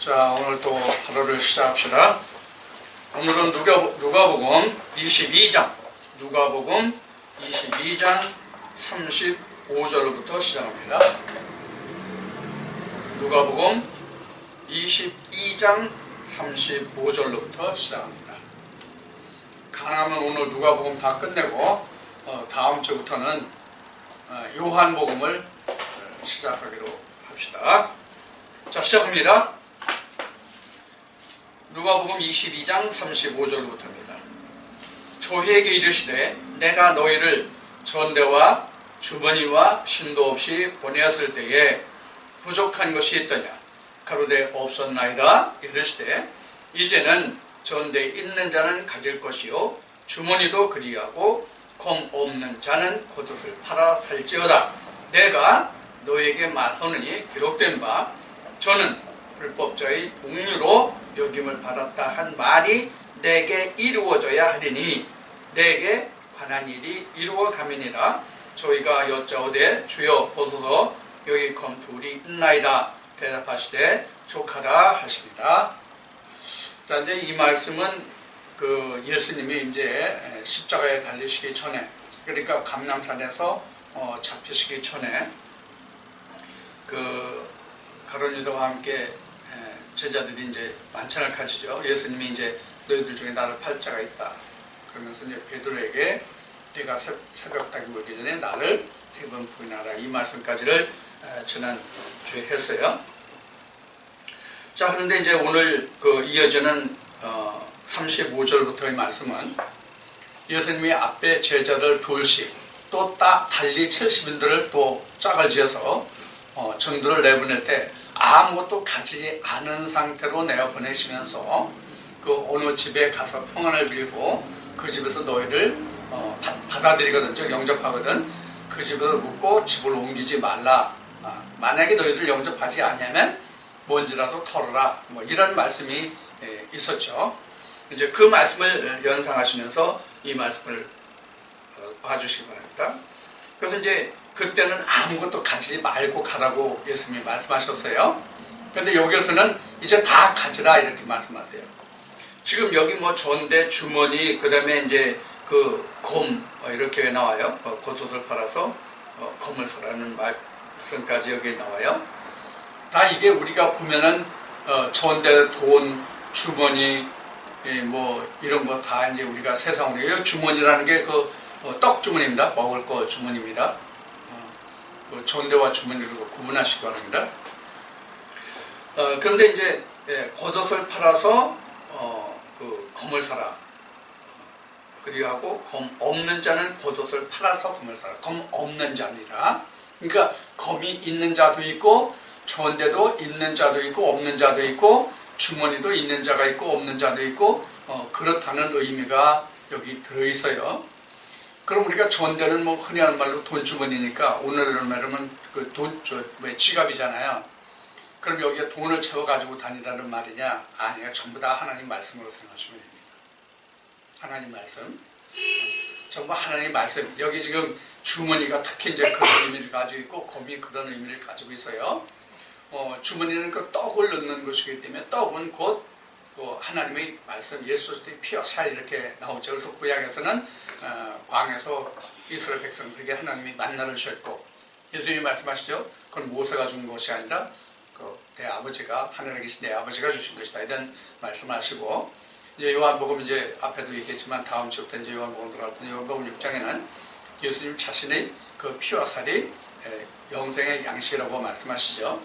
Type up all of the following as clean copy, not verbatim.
자, 오늘 또 하루를 시작합시다. 오늘은 누가복음 22장, 누가복음 22장 35절로부터 시작합니다. 누가복음 22장 35절로부터 시작합니다. 가능하면 오늘 누가복음 다 끝내고 다음 주부터는 요한복음을 시작하기로 합시다. 자, 시작합니다. 누가복음 22장 35절부터입니다. 저희에게 이르시되 내가 너희를 전대와 주머니와 신도 없이 보내었을 때에 부족한 것이 있더냐? 가로되 없었나이다. 이르시되 이제는 전대 있는 자는 가질 것이요 주머니도 그리하고 검 없는 자는 겉옷을 팔아 살지어다. 내가 너에게 말하느니 기록된 바 저는 불법자의 동류로 여김을 받았다 한 말이 내게 이루어져야 하리니 내게 관한 일이 이루어감이니라. 저희가 여짜오되 주여 보소서 여기 검 둘이 있나이다. 대답하시되 족하다 하시니라. 자, 이제 이 말씀은 예수님이 이제 십자가에 달리시기 전에, 그러니까 감람산에서 잡히시기 전에 가룟 유다와 함께 제자들이 이제 만찬을 가지죠. 예수님이 이제 너희들 중에 나를 팔 자가 있다. 그러면서 이제 베드로에게 네가 새벽닭이 물기 전에 나를 3번 부인하라. 이 말씀까지를 지난주에 했어요. 자, 그런데 이제 오늘 이어지는 35절부터의 말씀은 예수님이 앞에 제자들 둘씩 또 달리 70인들을 또 짝을 지어서 전도를 내보낼 때 아무것도 가지지 않은 상태로 내어보내시면서 어느 집에 가서 평안을 빌고 그 집에서 너희를 받아들이거든, 즉 영접하거든. 그 집으로 묵고 집을 옮기지 말라. 만약에 너희들 영접하지 않으면 뭔지라도 털어라. 이런 말씀이 있었죠. 이제 그 말씀을 연상하시면서 이 말씀을 봐주시기 바랍니다. 그래서 이제 그때는 아무것도 가지지 말고 가라고 예수님이 말씀하셨어요. 그런데 여기서는 이제 다 가지라 이렇게 말씀하세요. 지금 여기 전대, 주머니, 그 다음에 이제 검 이렇게 나와요. 겉옷을 팔아서 검을 사라는 말씀까지 여기 나와요. 다 이게 우리가 보면은 전대, 돈, 주머니, 이런 거 다 이제 우리가 세상으로 주머니라는 게 떡 주머니입니다. 먹을 거 주머니입니다. 전대와 주머니를 구분하시기 바랍니다. 그런데 이제 겉옷을 팔아서 검을 사라. 그리고 검 없는 자는 겉옷을 팔아서 검을 사라. 검 없는 자입니다. 그러니까 검이 있는 자도 있고 전대도 있는 자도 있고 없는 자도 있고 주머니도 있는 자가 있고 없는 자도 있고 그렇다는 의미가 여기 들어있어요. 그럼 우리가 전대는 흔히 하는 말로 돈주머니니까 오늘날로 말하면 지갑이잖아요. 그럼 여기에 돈을 채워가지고 다니라는 말이냐? 아니요. 전부 다 하나님 말씀으로 생각하시면 됩니다. 하나님 말씀. 전부 하나님 말씀. 여기 지금 주머니가 특히 이제 그런 의미를 가지고 있고 검이 그런 의미를 가지고 있어요. 주머니는 떡을 넣는 것이기 때문에 떡은 곧 하나님의 말씀, 예수 그리스도의 피와 살 이렇게 나오죠. 그래서 구약에서는 광에서 이스라엘 백성들에게 하나님이 만나를 주셨고 예수님이 말씀하시죠. 그건 모세가 준 것이 아니라 내 아버지가 하늘에 계신 내 아버지가 주신 것이다. 이런 말씀하시고 이제 요한복음 이제 앞에도 얘기했지만 다음 주부터 이제 요한복음 들어갈 때 요한복음 6장에는 예수님 자신의 피와 살이 영생의 양식이라고 말씀하시죠.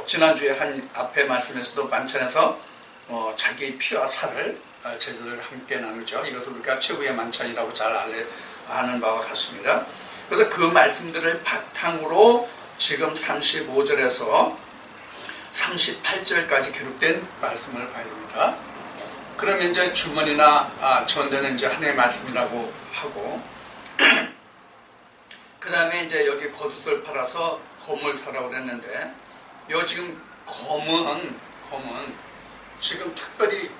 지난주에 한 앞에 말씀에서도 만찬에서 자기 피와 살을 제자들과 함께 나누죠. 이것을 우리가 최후의 만찬이라고 잘 아는 바와 같습니다. 그래서 그 말씀들을 바탕으로 지금 35절에서 38절까지 기록된 말씀을 봐야 됩니다. 그러면 이제 주머니나 전대는 이제 하나님의 말씀이라고 하고 그 다음에 이제 여기 겉옷을 팔아서 검을 사라고 그랬는데 요 지금 검은 지금 특별히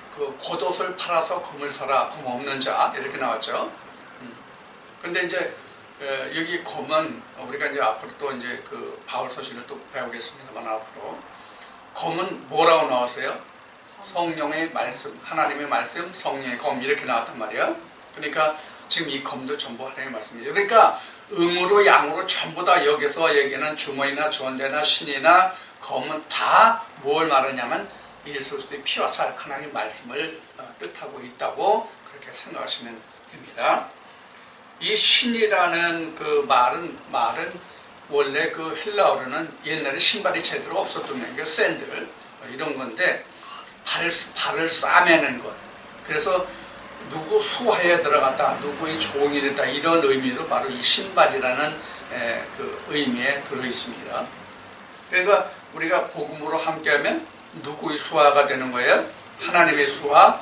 겉옷을 팔아서 검을 사라, 검 없는 자 이렇게 나왔죠. 근데 이제 여기 검은 우리가 이제 앞으로 또 이제 바울 서신을 또 배우겠습니다만 앞으로 검은 뭐라고 나왔어요? 성령의 말씀, 하나님의 말씀, 성령의 검 이렇게 나왔단 말이에요. 그러니까 지금 이 검도 전부 하나님의 말씀이에요. 그러니까 음으로 양으로 전부 다 여기서 얘기는 주머니나 전대나 신이나 검은 다 뭘 말하냐면 예수 그리스도의 피와 살 하나님 말씀을 뜻하고 있다고 그렇게 생각하시면 됩니다. 이 신이라는 그 말은 원래 그 헬라어로는 옛날에 신발이 제대로 없었던 게 샌들 이런 건데 발을 싸매는 것. 그래서 누구 수하에 들어갔다, 누구의 종이 됐다 이런 의미로 바로 이 신발이라는 그 의미에 들어 있습니다. 그러니까 우리가 복음으로 함께하면 누구의 수하가 되는 거예요? 하나님의 수하,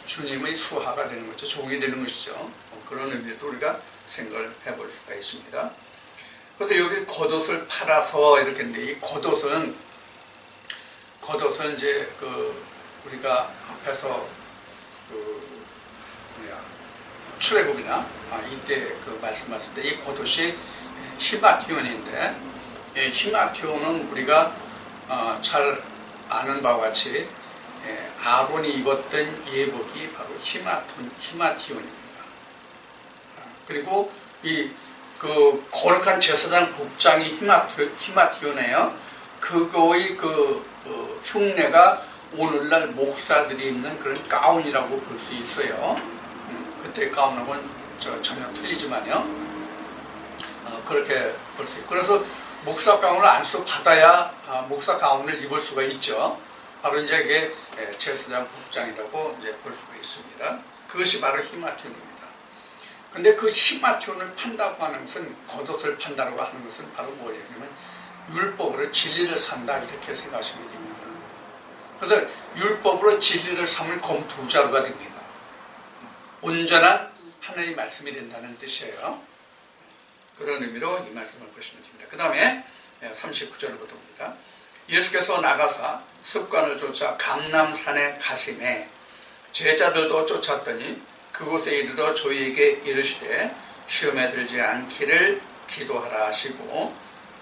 주님의 수하가 되는 거죠. 종이 되는 것이죠. 그런 의미로 우리가 생각을 해볼 수가 있습니다. 그래서 여기 겉옷을 팔아서 이렇게 했는데 이 겉옷은 이제 그 우리가 앞에서 그 출애굽이나 이때 그 말씀하실 때 이 겉옷이 히마티온인데 히마티온은 우리가 잘 아는 바와 같이 아론이 입었던 예복이 바로 히마티온입니다. 그리고 이 그 거룩한 제사장 복장이 히마티온이에요. 그거의 그 흉내가 오늘날 목사들이 입는 그런 가운이라고 볼 수 있어요. 그때 가운하고는 전혀 틀리지만요. 그렇게 볼 수 있고 그래서 목사 가운을 안수 받아야 목사 가운을 입을 수가 있죠. 바로 이제 이게 제사장 복장이라고 이제 볼 수가 있습니다. 그것이 바로 히마티온입니다. 근데 그 히마티온을 판다고 하는 것은 겉옷을 판다고 하는 것은 바로 뭐냐면 율법으로 진리를 산다 이렇게 생각하시면 됩니다. 그래서 율법으로 진리를 삼을 검 두 자루가 됩니다. 온전한 하나님의 말씀이 된다는 뜻이에요. 그런 의미로 이 말씀을 보시면 됩니다. 그 다음에 39절부터 봅니다. 예수께서 나가사 습관을 쫓아 감람산에 가시매 제자들도 쫓았더니 그곳에 이르러 저희에게 이르시되 시험에 들지 않기를 기도하라 하시고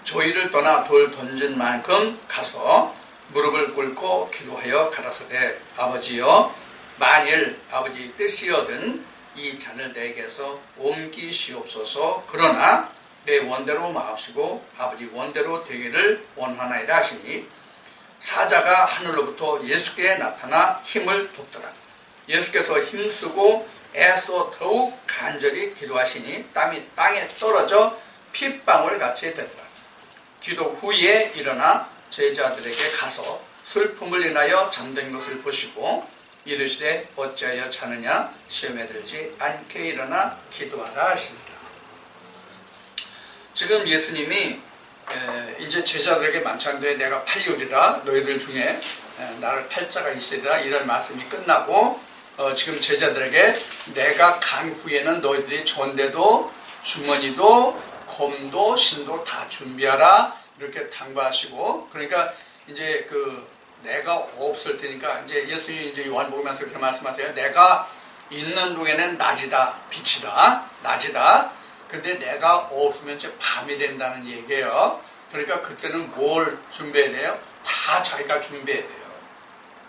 저희를 떠나 돌 던진 만큼 가서 무릎을 꿇고 기도하여 가라사대 아버지여 만일 아버지 뜻이거든 이 잔을 내게서 옮기시옵소서 그러나 내 원대로 마옵시고 아버지 원대로 되기를 원하나이다 하시니 사자가 하늘로부터 예수께 나타나 힘을 돋더라. 예수께서 힘쓰고 애써 더욱 간절히 기도하시니 땀이 땅에 떨어져 핏방울 같이 되더라. 기도 후에 일어나 제자들에게 가서 슬픔을 인하여 잠든 것을 보시고 이르시되 어찌하여 자느냐 시험에 들지 않게 일어나 기도하라 하십니다. 지금 예수님이 이제 제자들에게 만찬되에 내가 팔리우리라 너희들 중에 나를 팔 자가 있으리라 이런 말씀이 끝나고 지금 제자들에게 내가 간 후에는 너희들이 전대도 주머니도 검도 신도 다 준비하라 이렇게 당부하시고 그러니까 이제 그 내가 없을 테니까 이제 예수님이 이제 요한복음에서 그렇게 말씀하세요. 내가 있는 동에는 낮이다 빛이다 낮이다. 근데 내가 없으면 이제 밤이 된다는 얘기예요. 그러니까 그때는 뭘 준비해야 돼요? 다 자기가 준비해야 돼요.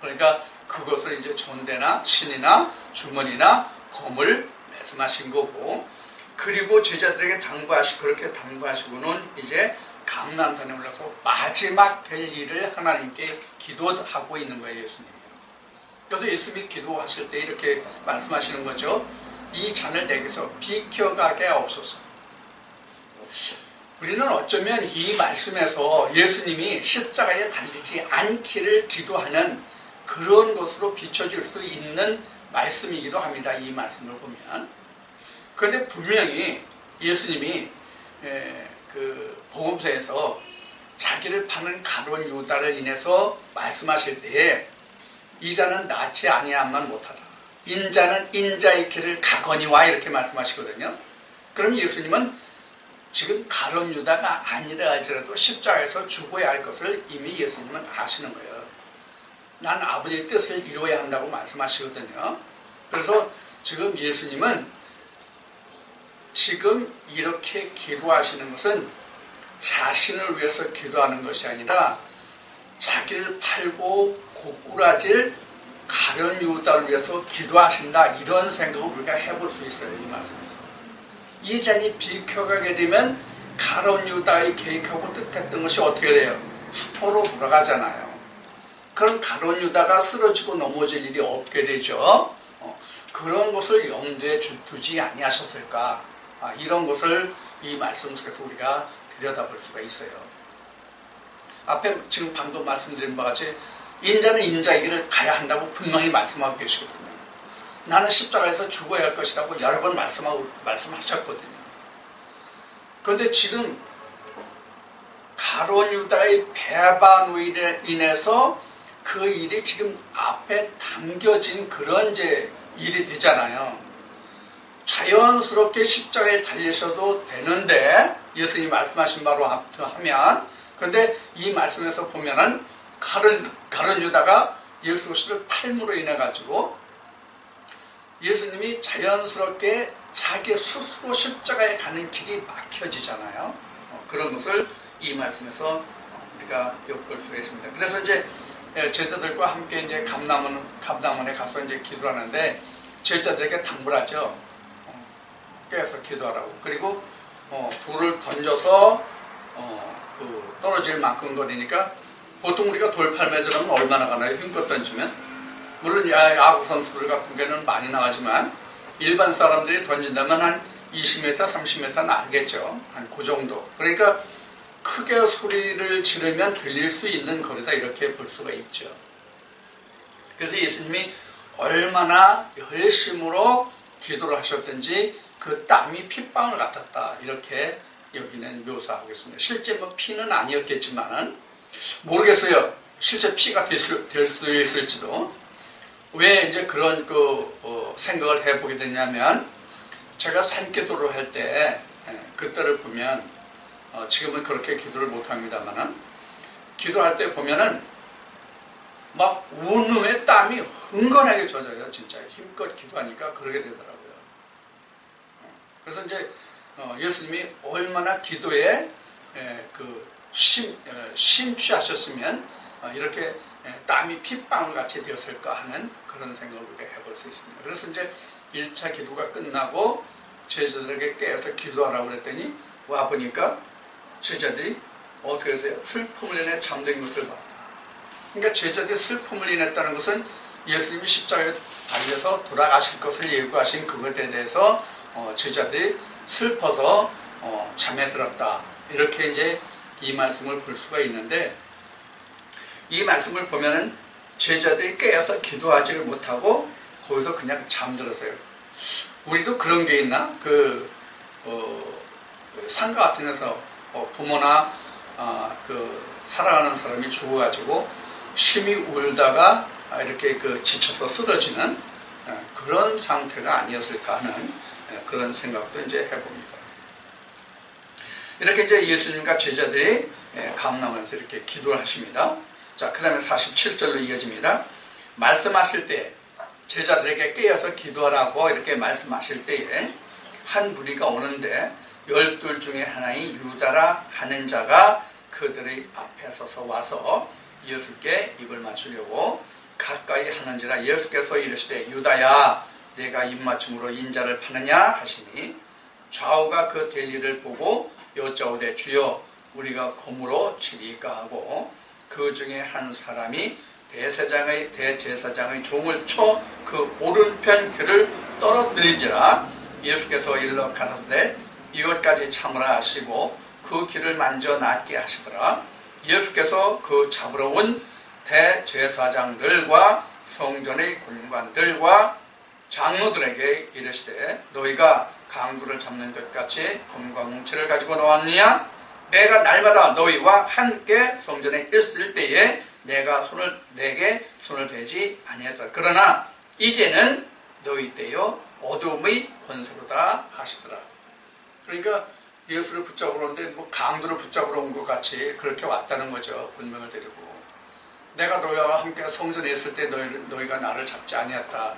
그러니까 그것을 이제 전대나 신이나 주머니나 검을 말씀하신 거고 그리고 제자들에게 그렇게 당부하시고는 이제 감람산에 올라서 마지막 될 일을 하나님께 기도하고 있는 거예요. 예수님이. 그래서 예수님이 기도하실 때 이렇게 말씀하시는 거죠. 이 잔을 내게서 비켜가게 하옵소서. 우리는 어쩌면 이 말씀에서 예수님이 십자가에 달리지 않기를 기도하는 그런 것으로 비춰질 수 있는 말씀이기도 합니다. 이 말씀을 보면. 그런데 분명히 예수님이 그 복음서에서 자기를 파는 가룟 유다를 인해서 말씀하실 때에 이 자는 낫지 아니함만 못하다. 인자는 인자의 길을 가거니와 이렇게 말씀하시거든요. 그럼 예수님은 지금 가룟 유다가 아니라 할지라도 십자가에서 죽어야 할 것을 이미 예수님은 아시는 거예요. 난 아버지의 뜻을 이루어야 한다고 말씀하시거든요. 그래서 지금 예수님은 지금 이렇게 기도하시는 것은 자신을 위해서 기도하는 것이 아니라 자기를 팔고 고꾸라질 가룟 유다를 위해서 기도하신다, 이런 생각을 우리가 해볼 수 있어요. 이 말씀에서 이 잔이 비켜가게 되면 가룟 유다의 계획하고 뜻했던 것이 어떻게 돼요? 수포로 돌아가잖아요. 그럼 가룟 유다가 쓰러지고 넘어질 일이 없게 되죠. 그런 것을 염두에 두지 아니하셨을까? 이런 것을 이 말씀 속에서 우리가 들여다볼 수가 있어요. 앞에 지금 방금 말씀드린 바와 같이 인자는 인자의 길을 가야 한다고 분명히 말씀하고 계시거든요. 나는 십자가에서 죽어야 할 것이라고 여러 번 말씀하셨거든요. 그런데 지금 가룟 유다의 배반으로 인해서 그 일이 지금 앞에 당겨진 그런 이제 일이 되잖아요. 자연스럽게 십자가에 달리셔도 되는데 예수님이 말씀하신 바로 하면, 그런데 이 말씀에서 보면은 가룟 유다가 예수 그리스도를 팔므로 인해 가지고 예수님이 자연스럽게 자기 스스로 십자가에 가는 길이 막혀지잖아요. 그런 것을 이 말씀에서 우리가 엿볼 수가 있습니다. 그래서 이제 제자들과 함께 이제 감람원에 가서 이제 기도를 하는데 제자들에게 당부를 하죠. 깨어서 기도하라고. 그리고 돌을 던져서 떨어질 만큼 거리니까 보통 우리가 돌팔매질하면 얼마나 가나요? 힘껏 던지면? 물론 야구 선수들 같은 경우는 많이 나가지만 일반 사람들이 던진다면 한 20m, 30m 나가겠죠. 한 그 정도. 그러니까 크게 소리를 지르면 들릴 수 있는 거리다, 이렇게 볼 수가 있죠. 그래서 예수님이 얼마나 열심으로 기도를 하셨든지 그 땀이 핏방울 같았다, 이렇게 여기는 묘사하고 있습니다. 실제 뭐 피는 아니었겠지만은 모르겠어요. 실제 피가 될 수 있을지도. 왜 이제 그런 생각을 해보게 됐냐면, 제가 산기도를 할 때 그때를 보면 지금은 그렇게 기도를 못합니다만은 기도할 때 보면은 막 온몸에 땀이 흥건하게 젖어요. 진짜 힘껏 기도하니까 그러게 되더라고요. 그래서 이제 예수님이 얼마나 기도에 심취하셨으면 이렇게 땀이 핏방울 같이 되었을까 하는 그런 생각을 우리가 해볼 수 있습니다. 그래서 이제 1차 기도가 끝나고 제자들에게 깨어서 기도하라고 그랬더니 와보니까 제자들이 어떻게 했어요? 슬픔을 인해 잠든 것을 봤다. 그러니까 제자들이 슬픔을 인했다는 것은 예수님이 십자가에 달려서 돌아가실 것을 예고하신 그것에 대해서 제자들이 슬퍼서 잠에 들었다, 이렇게 이제 이 말씀을 볼 수가 있는데, 이 말씀을 보면은 제자들이 깨어서 기도하지를 못하고 거기서 그냥 잠들었어요. 우리도 그런 게 있나? 상가 같은 데서 부모나 사랑하는 사람이 죽어가지고 심히 울다가 이렇게 지쳐서 쓰러지는 그런 상태가 아니었을까 하는 그런 생각도 이제 해봅니다. 이렇게 이제 예수님과 제자들이 감람원에서 이렇게 기도를 하십니다. 자, 그 다음에 47절로 이어집니다. 말씀하실 때, 제자들에게 깨어서 기도하라고 이렇게 말씀하실 때에 한 무리가 오는데 12 중에 하나인 유다라 하는 자가 그들의 앞에 서서 와서 예수께 입을 맞추려고 가까이 하는지라 예수께서 이르시되 유다야, 내가 입맞춤으로 인자를 파느냐 하시니 좌우가 그 될 일을 보고 여짜오되 주여, 우리가 검으로 치리까 하고 그 중에 한 사람이 대제사장의 종을 쳐 그 오른편 귀를 떨어뜨린지라 예수께서 일러 가라사대 이것까지 참으라 하시고 그 귀를 만져 낫게 하시더라. 예수께서 그 잡으러 온 대제사장들과 성전의 군관들과 장로들에게 이르시되 너희가 강도를 잡는 것 같이 검과 뭉치를 가지고 나왔느냐? 내가 날마다 너희와 함께 성전에 있을 때에 내가 내게 손을 대지 아니했다. 그러나 이제는 너희 때요 어둠의 권세로다 하시더라. 그러니까 예수를 붙잡으러 오는데 뭐 강도를 붙잡으러 온 것 같이 그렇게 왔다는 거죠. 분명을 데리고. 내가 너희와 함께 성전에 있을 때 너희가 나를 잡지 아니했다.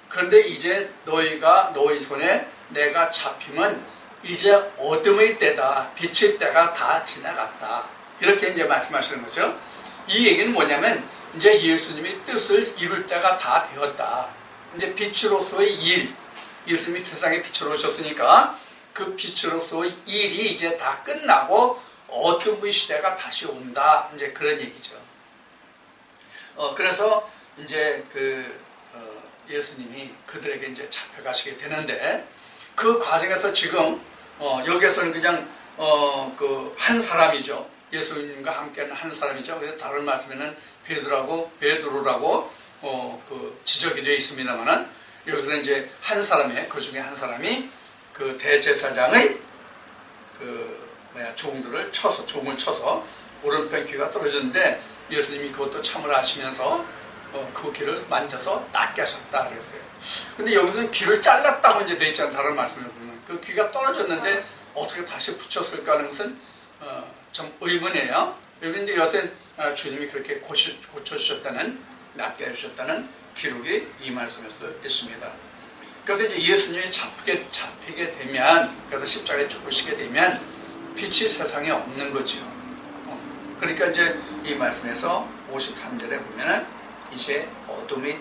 그런데 이제 너희 손에 내가 잡히면 이제 어둠의 때다, 빛의 때가 다 지나갔다, 이렇게 이제 말씀하시는 거죠. 이 얘기는 뭐냐면 이제 예수님이 뜻을 이룰 때가 다 되었다. 이제 빛으로서의 일, 예수님이 세상에 빛으로 오셨으니까 그 빛으로서의 일이 이제 다 끝나고 어둠의 시대가 다시 온다. 이제 그런 얘기죠. 그래서 이제 예수님이 그들에게 이제 잡혀가시게 되는데 그 과정에서 지금 여기에서는 그냥 한 사람이죠. 예수님과 함께하는 한 사람이죠. 그래서 다른 말씀에는 베드로라고 지적이 되어 있습니다만은 여기서는 이제 한 사람의 그 중에 한 사람이 그 대제사장의 종을 쳐서 오른편 귀가 떨어졌는데 예수님이 그것도 참을 아시면서 그 귀를 만져서 낫게 하셨다 그랬어요. 근데 여기서는 귀를 잘랐다고 이제 돼 있잖아요. 다른 말씀을 보면 그 귀가 떨어졌는데 어떻게 다시 붙였을까 하는 것은 좀 의문이에요. 그런데 여하튼 주님이 그렇게 고쳐주셨다는, 낫게 해주셨다는 기록이 이 말씀에서도 있습니다. 그래서 이제 예수님이 잡히게 되면, 그래서 십자가에 죽으시게 되면 빛이 세상에 없는 거죠. 그러니까 이제 이 말씀에서 53절에 보면은 이제 어둠의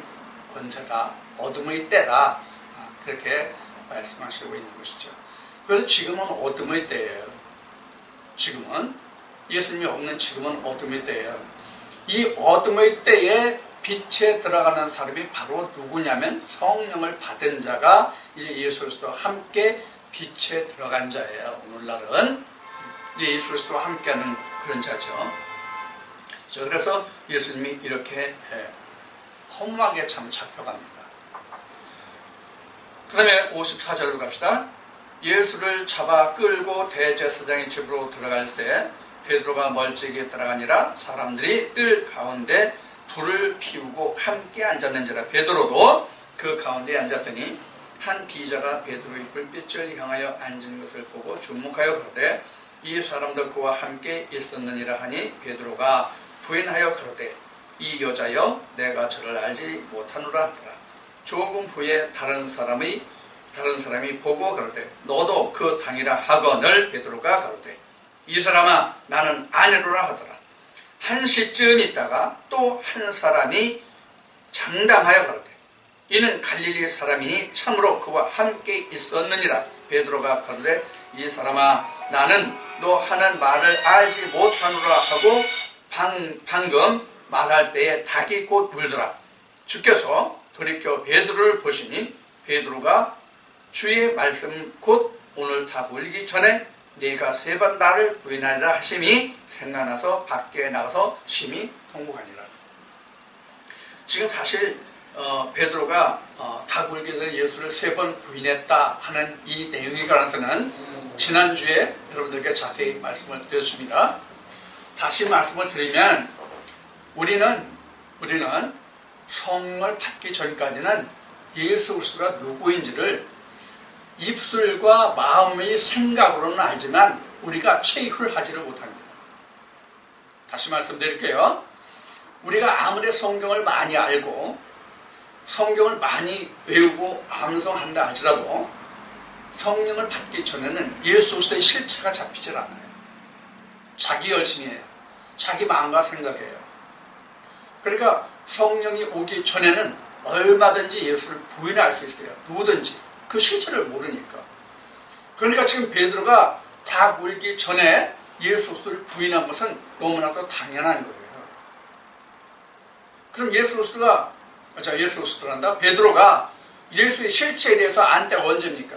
권세다, 어둠의 때다, 그렇게 말씀하시고 있는 것이죠. 그래서 지금은 어둠의 때예요. 지금은 예수님이 없는 지금은 어둠의 때예요. 이 어둠의 때에 빛에 들어가는 사람이 바로 누구냐면 성령을 받은 자가 이제 예수 그리스도와 함께 빛에 들어간 자예요. 오늘날은 이제 예수 그리스도와 함께하는 그런 자죠. 그래서 예수님이 이렇게 허무하게 참 잡혀갑니다. 그 다음에 54절로 갑시다. 예수를 잡아 끌고 대제사장의 집으로 들어갈 때 베드로가 멀찍이 따라가니라 사람들이 뜰 가운데 불을 피우고 함께 앉았는지라. 베드로도 그 가운데 앉았더니 한 비자가 베드로의 불빛을 향하여 앉은 것을 보고 주목하여 그러되 이 사람도 그와 함께 있었느니라 하니 베드로가 부인하여 가로되 이 여자여 내가 저를 알지 못하노라 하더라. 조금 후에 다른 사람이 보고 가로되 너도 그 당이라 하거늘 베드로가 가로되 이 사람아 나는 아니로라 하더라. 한 시쯤 있다가 또 한 사람이 장담하여 가로되 이는 갈릴리 사람이니 참으로 그와 함께 있었느니라. 베드로가 가로되 이 사람아 나는 너 하는 말을 알지 못하노라 하고 방금 말할 때에 닭이 곧 물더라. 주께서 돌이켜 베드로를 보시니 베드로가 주의 말씀 곧 오늘 다 물기 전에 네가 3번 나를 부인하리라 하심이 생각나서 밖에 나가서 심히 통곡하니라. 지금 사실 베드로가 닭 물기 전에 예수를 3번 부인했다 하는 이 내용에 관해서는 지난주에 여러분들께 자세히 말씀을 드렸습니다. 다시 말씀을 드리면 우리는 성령을 받기 전까지는 예수 그리스도가 누구인지를 입술과 마음의 생각으로는 알지만 우리가 체휼을 하지를 못합니다. 다시 말씀드릴게요. 우리가 아무리 성경을 많이 알고 성경을 많이 외우고 암송한다 할지라도 성령을 받기 전에는 예수 그리스도의 실체가 잡히질 않아요. 자기 열심이에요. 자기 마음과 생각이에요. 그러니까 성령이 오기 전에는 얼마든지 예수를 부인할 수 있어요. 누구든지. 그 실체를 모르니까. 그러니까 지금 베드로가 다 물기 전에 예수 그리스도를 부인한 것은 너무나도 당연한 거예요. 그럼 예수 그리스도란다. 베드로가 예수의 실체에 대해서 안 때가 언제입니까?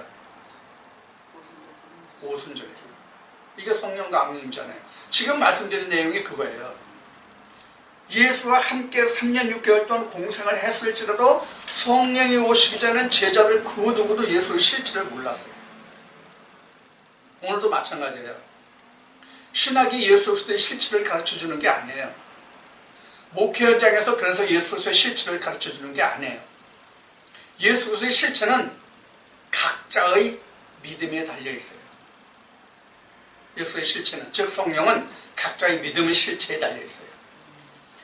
오순절이에요. 이게 성령 강림이잖아요. 지금 말씀드린 내용이 그거예요. 예수와 함께 3년 6개월 동안 공생을 했을지라도 성령이 오시기 전엔 제자들 그 누구도 예수의 실체를 몰랐어요. 오늘도 마찬가지예요. 신학이 예수 그리스도의 실체를 가르쳐주는 게 아니에요. 목회 현장에서 그래서 예수 그리스도의 실체를 가르쳐주는 게 아니에요. 예수 그리스도의 실체는 각자의 믿음에 달려있어요. 예수의 실체는, 즉 성령은 각자의 믿음의 실체에 달려있어요.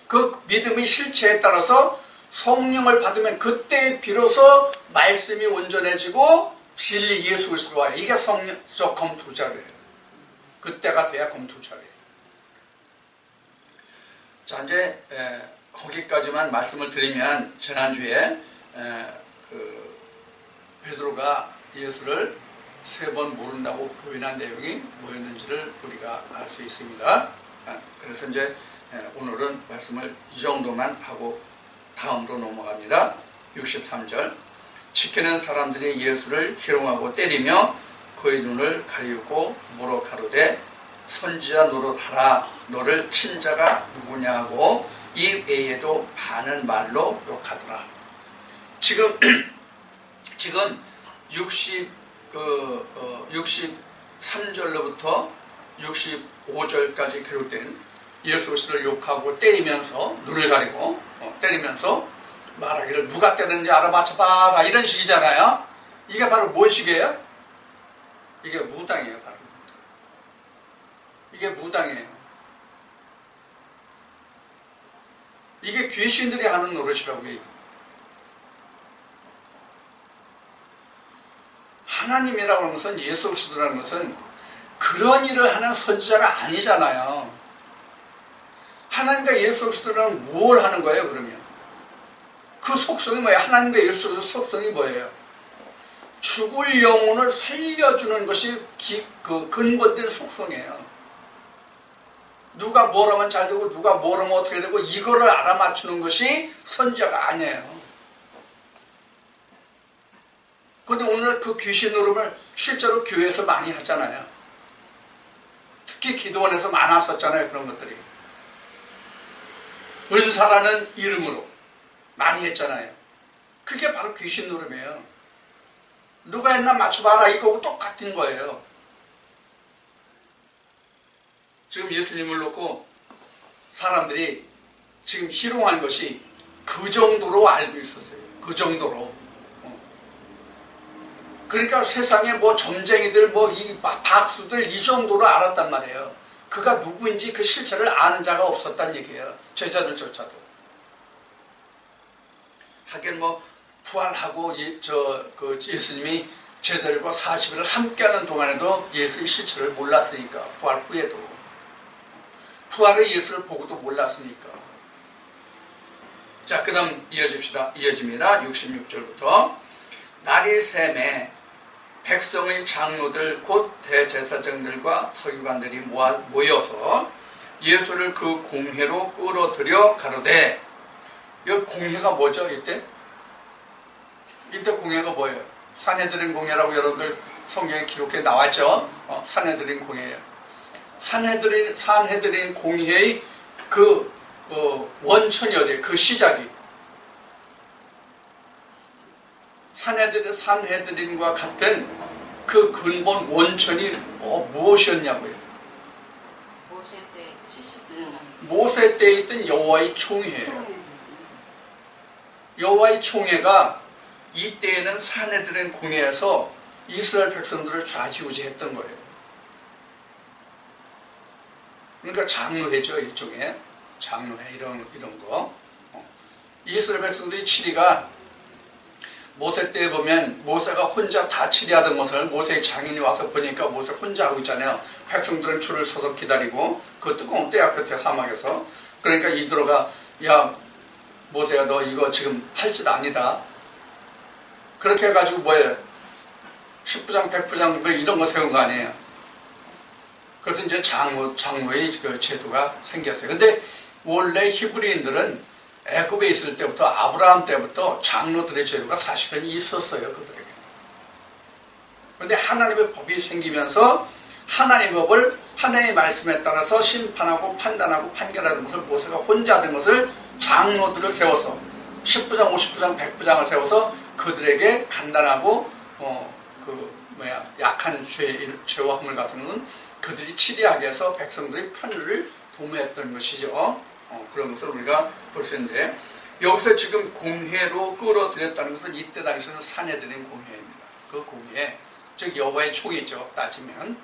그 믿음의 실체에 따라서 성령을 받으면 그때 비로소 말씀이 온전해지고 진리 예수 그리스도가 와요. 이게 성령적 검투자료예요. 그때가 돼야 검투자료예요. 자, 이제 거기까지만 말씀을 드리면 지난주에 그 베드로가 예수를 3번 모른다고 부인한 내용이 뭐였는지를 우리가 알 수 있습니다. 그래서 이제 오늘은 말씀을 이 정도만 하고 다음으로 넘어갑니다. 63절. 지키는 사람들이 예수를 희롱하고 때리며 그의 눈을 가리우고 물어 가로되 선지자 노릇하라. 너를 친 자가 누구냐고 이 외에도 많은 말로 욕하더라. 지금 63절로부터 65절까지 기록된 예수 그리스도를 욕하고 때리면서 눈을 가리고 때리면서 말하기를 누가 때렸는지 알아맞혀봐라 이런 식이잖아요. 이게 바로 뭔 식이에요? 이게 무당이에요. 바로 이게 무당이에요. 이게 귀신들이 하는 노릇이라고요. 하나님이라고 하는 것은, 예수 그리스도라는 것은 그런 일을 하는 선지자가 아니잖아요. 하나님과 예수 그리스도는 뭘 하는 거예요, 그러면? 그 속성이 뭐예요? 하나님과 예수 그리스도 속성이 뭐예요? 죽을 영혼을 살려주는 것이 그 근본된 속성이에요. 누가 뭘 하면 잘 되고 누가 뭘 하면 어떻게 되고 이거를 알아맞추는 것이 선지자가 아니에요. 그런데 오늘 그 귀신 노름을 실제로 교회에서 많이 하잖아요. 특히 기도원에서 많았었잖아요. 그런 것들이. 은사라는 이름으로 많이 했잖아요. 그게 바로 귀신 노름이에요. 누가 했나 맞춰봐라 이거하고 똑같은 거예요. 지금 예수님을 놓고 사람들이 지금 희롱한 것이 그 정도로 알고 있었어요. 그 정도로. 그러니까 세상에 뭐 점쟁이들 뭐 이 박수들 이 정도로 알았단 말이에요. 그가 누구인지 그 실체를 아는 자가 없었단 얘기예요. 제자들조차도. 하긴 뭐 부활하고 예수님이 제자들과 40일을 함께하는 동안에도 예수의 실체를 몰랐으니까. 부활 후에도. 부활의 예수를 보고도 몰랐으니까. 자, 그 다음 이어집니다. 66절부터. 날이 샘에 백성의 장로들 곧 대제사장들과 서기관들이 모여서 예수를 그 공회로 끌어들여 가로되. 이 공회가 뭐죠? 이때 공회가 뭐예요? 산헤드린 공회라고 여러분들 성경에 기록해 나왔죠? 산헤드린 공회예요. 산헤드린 공회의 그 원천이 어디예요? 그 시작이 산헤드린과 같은 그 근본 원천이 무엇이었냐고요? 모세 때 70년 모세 때 있던 여호와의 총회예요. 여호와의 총회가 이때에는 산헤드린 공회에서 이스라엘 백성들을 좌지우지했던 거예요. 그러니까 장로회죠, 일종의 장로회 이런 거. 이스라엘 백성들이 치리가 모세 때 보면 모세가 혼자 다 치리하던 것을 모세의 장인이 와서 보니까 모세 혼자 하고 있잖아요. 백성들은 줄을 서서 기다리고 그 뜨거운 때야 끝에 사막에서. 그러니까 이드로가 야 모세야 너 이거 지금 할 짓 아니다. 그렇게 해가지고 뭐예요? 10부장 100부장 뭐 이런 거 세운 거 아니에요. 그래서 이제 장로의 그 제도가 생겼어요. 근데 원래 히브리인들은 애굽에 있을 때부터 아브라함 때부터 장로들의 제도가 사실은 있었어요. 그들에게. 그런데 하나님의 법이 생기면서 하나님의 법을 하나님의 말씀에 따라서 심판하고 판단하고 판결하는 것을 모세가 혼자 하는 것을 장로들을 세워서 10부장, 50부장, 100부장을 세워서 그들에게 간단하고 약한 죄와 허물 같은 것은 그들이 치리하게 해서 백성들의 편의를 도모했던 것이죠. 그런 것을 우리가 볼 수 있는데 여기서 지금 공회로 끌어들였다는 것은 이때 당시에는 산헤드린 공회입니다. 그 공회, 즉 여호와의 총회죠. 따지면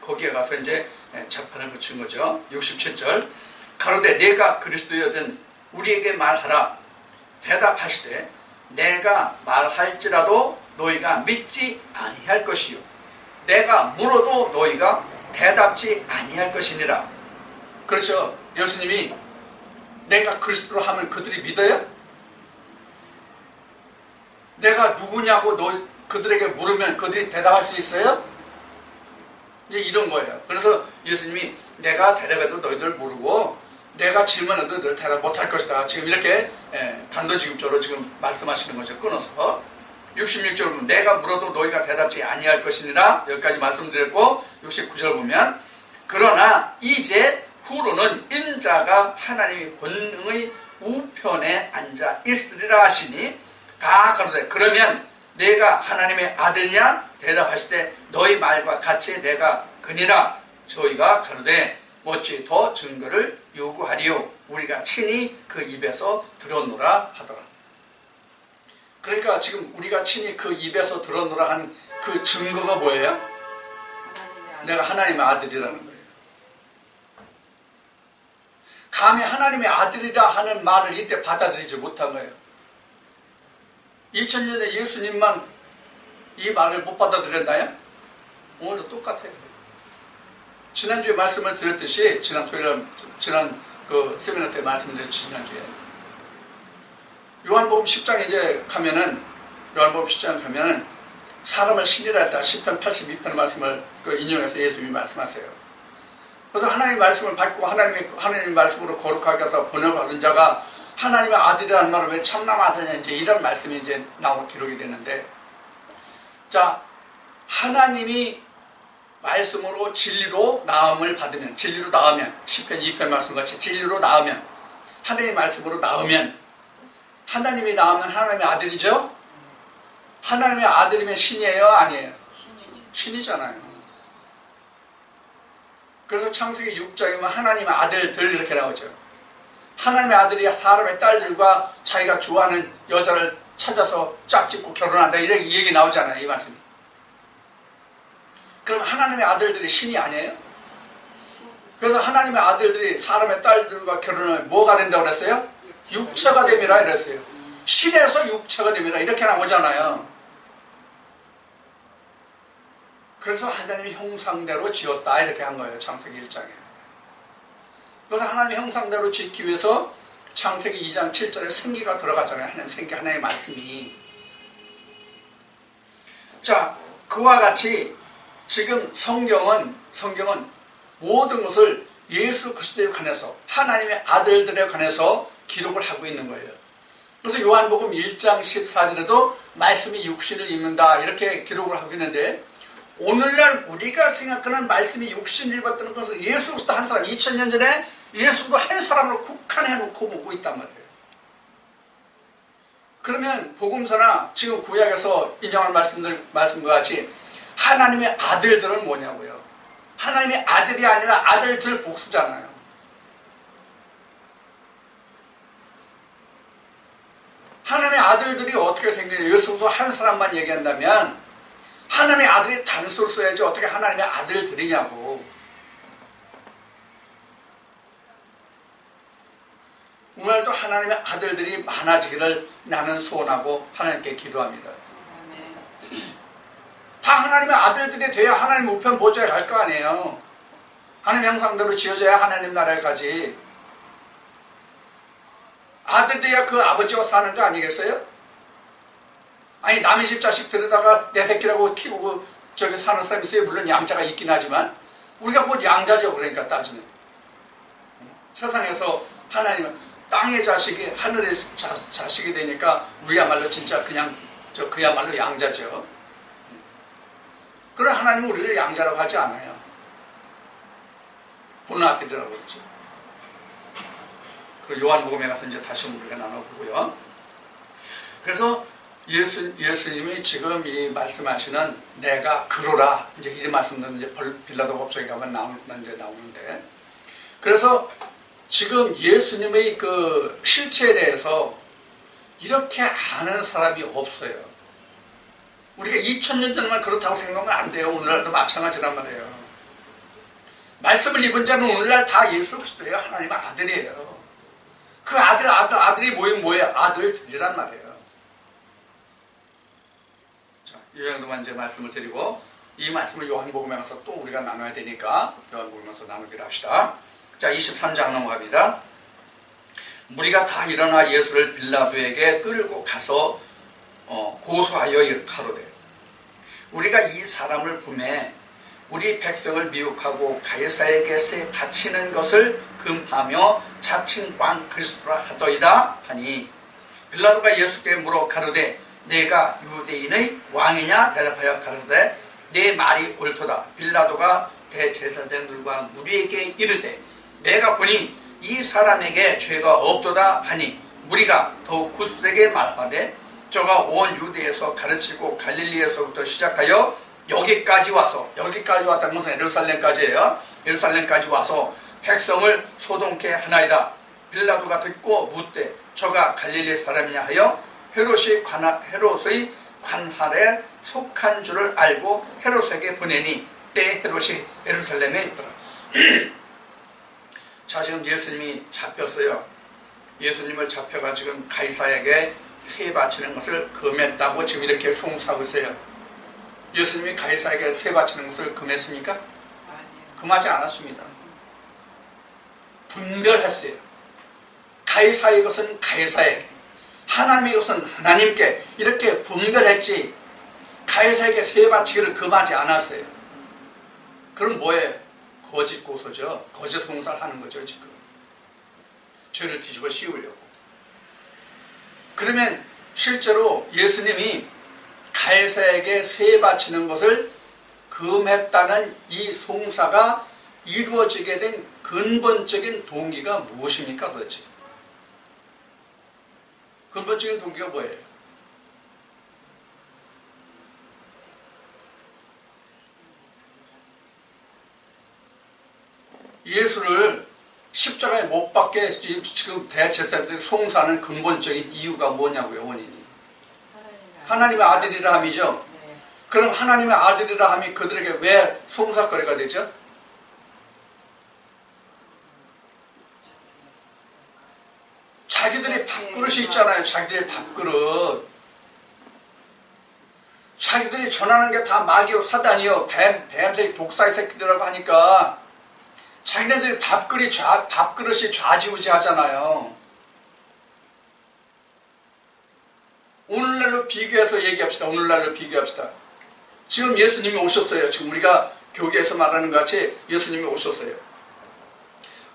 거기에 가서 이제 재판을 붙인 거죠. 67절. 가로되 내가 그리스도여든 우리에게 말하라. 대답하시되 내가 말할지라도 너희가 믿지 아니할 것이요 내가 물어도 너희가 대답지 아니할 것이니라. 그렇죠. 예수님이 내가 그리스도로 하면 그들이 믿어요? 내가 누구냐고 그들에게 물으면 그들이 대답할 수 있어요? 이제 이런 거예요. 그래서 예수님이 내가 대답해도 너희들 모르고 내가 질문해도 너희들 대답 못할 것이다. 지금 이렇게 단도직입적으로 지금 말씀하시는 거죠. 끊어서 66절 보면 내가 물어도 너희가 대답지 아니할 것이니라. 여기까지 말씀드렸고 69절 보면 그러나 이제 후로는 인자가 하나님의 권능의 우편에 앉아 있으리라 하시니 다 가로되 그러면 내가 하나님의 아들이냐 대답하실 때 너희 말과 같이 내가 그니라. 저희가 가로되 어찌 더 증거를 요구하리요 우리가 친히 그 입에서 들었노라 하더라. 그러니까 지금 우리가 친히 그 입에서 들었노라 한 그 증거가 뭐예요? 내가 하나님의 아들이라는 거예요. 감히 하나님의 아들이라 하는 말을 이때 받아들이지 못한 거예요. 2000년에 예수님만 이 말을 못 받아들였나요? 오늘도 똑같아요. 지난주에 말씀을 드렸듯이 지난 그 세미나 때 말씀드렸죠. 지난주에 요한복음 10장 이제 가면은 요한복음 10장 가면은 사람을 신이라 했다. 10편 82편 말씀을 인용해서 예수님이 말씀하세요. 그래서 하나님의 말씀을 받고 하나님의 말씀으로 거룩하게 해서 번역받은 자가 하나님의 아들이라는 말을 왜 참남 아들이냐 이제 이런 말씀이 이제 기록이 되는데, 자 하나님이 말씀으로 진리로 나음을 받으면, 진리로 나으면 10편 2편 말씀같이 진리로 나으면, 하나님의 말씀으로 나으면, 하나님이 나으면 하나님의 아들이죠. 하나님의 아들이면 신이에요 아니에요? 신이잖아요. 그래서 창세기 6장이면 하나님의 아들들 이렇게 나오죠. 하나님의 아들이 사람의 딸들과 자기가 좋아하는 여자를 찾아서 짝짓고 결혼한다 이렇게 얘기 나오잖아요. 이 말씀이. 그럼 하나님의 아들들이 신이 아니에요? 그래서 하나님의 아들들이 사람의 딸들과 결혼하면 뭐가 된다고 그랬어요? 육체가 됨이라 이랬어요. 신에서 육체가 됨이라 이렇게 나오잖아요. 그래서 하나님의 형상대로 지었다 이렇게 한 거예요. 창세기 1장에. 그래서 하나님의 형상대로 짓기 위해서 창세기 2장 7절에 생기가 들어가잖아요. 하나님 생기, 하나님의 말씀이. 자, 그와 같이 지금 성경은 모든 것을 예수 그리스도에 관해서, 하나님의 아들들에 관해서 기록을 하고 있는 거예요. 그래서 요한복음 1장 14절에도 말씀이 육신을 입는다 이렇게 기록을 하고 있는데, 오늘날 우리가 생각하는 말씀이 육신을 입었다는 것은 예수 그리스도 한 사람, 2000년 전에 예수도 한 사람으로 국한해놓고 보고 있단 말이에요. 그러면 복음서나 지금 구약에서 인용한 말씀과 같이 하나님의 아들들은 뭐냐고요? 하나님의 아들이 아니라 아들들 복수잖아요. 하나님의 아들들이 어떻게 생겨요? 예수 그리스도 한 사람만 얘기한다면 하나님의 아들이 단수를 써야지 어떻게 하나님의 아들들이냐고. 오늘도 하나님의 아들들이 많아지기를 나는 소원하고 하나님께 기도합니다. 다 하나님의 아들들이 돼야 하나님 우편 보좌에 갈 거 아니에요. 하나님 형상대로 지어져야 하나님 나라에 가지. 아들 돼야 그 아버지와 사는 거 아니겠어요? 아니 남의 집 자식 데려다가 내 새끼라고 키우고 저기 사는 사람이 있어요. 물론 양자가 있긴 하지만 우리가 곧 양자죠. 그러니까 따지면 세상에서 하나님은 땅의 자식이 하늘의 자식이 되니까 우리야말로 진짜 그야말로 양자죠. 그러나 하나님은 우리를 양자라고 하지 않아요. 본아들이라고 그러죠. 그 요한복음에 가서 이제 다시 우리가 나눠보고요. 그래서 예수님이 지금 이 말씀하시는 내가 그로라 이제 이 말씀은 이제 빌라도 법정에 가면 나오는데, 그래서 지금 예수님의 그 실체에 대해서 이렇게 아는 사람이 없어요. 우리가 2000년 전만 그렇다고 생각하면 안 돼요. 오늘날도 마찬가지란 말이에요. 말씀을 입은 자는 오늘날 다 예수 그리스도예요. 하나님의 아들이에요. 그 아들이 뭐예요? 아들들이란 말이에요. 자, 이 정도만 이제 말씀을 드리고, 이 말씀을 요한복음에 가서 또 우리가 나눠야 되니까 요한복음에 가서 나누기로 합시다. 자, 23장 넘어갑니다. 무리가 다 일어나 예수를 빌라도에게 끌고 가서 고소하여 가로되 우리가 이 사람을 보매 우리 백성을 미혹하고 가이사에게 세 바치는 것을 금하며 자칭 왕 그리스도라 하더이다 하니 빌라도가 예수께 물어 가로되 내가 유대인의 왕이냐 대답하여 가로되 내 말이 옳도다. 빌라도가 대제사장들과 무리에게 이르되 내가 보니 이 사람에게 죄가 없도다 하니 무리가 더욱 굳세게 말하되 저가 온 유대에서 가르치고 갈릴리에서부터 시작하여 여기까지 왔다는 것은 예루살렘까지예요. 예루살렘까지 와서 백성을 소동케 하나이다. 빌라도가 듣고 묻되 저가 갈릴리 사람이냐 하여 헤롯의 관할에 속한 줄을 알고 헤롯에게 보내니 때에 헤롯이 예루살렘에 있더라. 자, 지금 예수님이 잡혔어요. 예수님을 잡혀가지고 가이사에게 세 바치는 것을 금했다고 지금 이렇게 송사하고 있어요. 예수님이 가이사에게 세 바치는 것을 금했습니까? 아니요. 금하지 않았습니다. 분별했어요. 가이사의 것은 가이사에게, 하나님의 것은 하나님께 이렇게 분별했지 가이사에게 세 바치기를 금하지 않았어요. 그럼 뭐예요? 거짓 고소죠. 거짓 송사를 하는 거죠. 지금 죄를 뒤집어 씌우려고. 그러면 실제로 예수님이 가이사에게 세 바치는 것을 금했다는 이 송사가 이루어지게 된 근본적인 동기가 무엇입니까 도대체? 근본적인 동기가 뭐예요? 예수를 십자가에 못 박게 지금 대제사장들이 송사하는 근본적인 이유가 뭐냐고요, 원인이. 하나님의 아들이라 함이죠. 네. 그럼 하나님의 아들이라 함이 그들에게 왜 송사거리가 되죠? 자기들이 밥그릇이 있잖아요. 자기들의 밥그릇. 자기들이 전하는 게 다 마귀요 사단이요 뱀새끼 독사의 새끼들이라고 하니까 자기네들이 밥그릇이 좌지우지 하잖아요. 오늘날로 비교해서 얘기합시다. 오늘날로 비교합시다. 지금 예수님이 오셨어요. 지금 우리가 교계에서 말하는 것 같이 예수님이 오셨어요.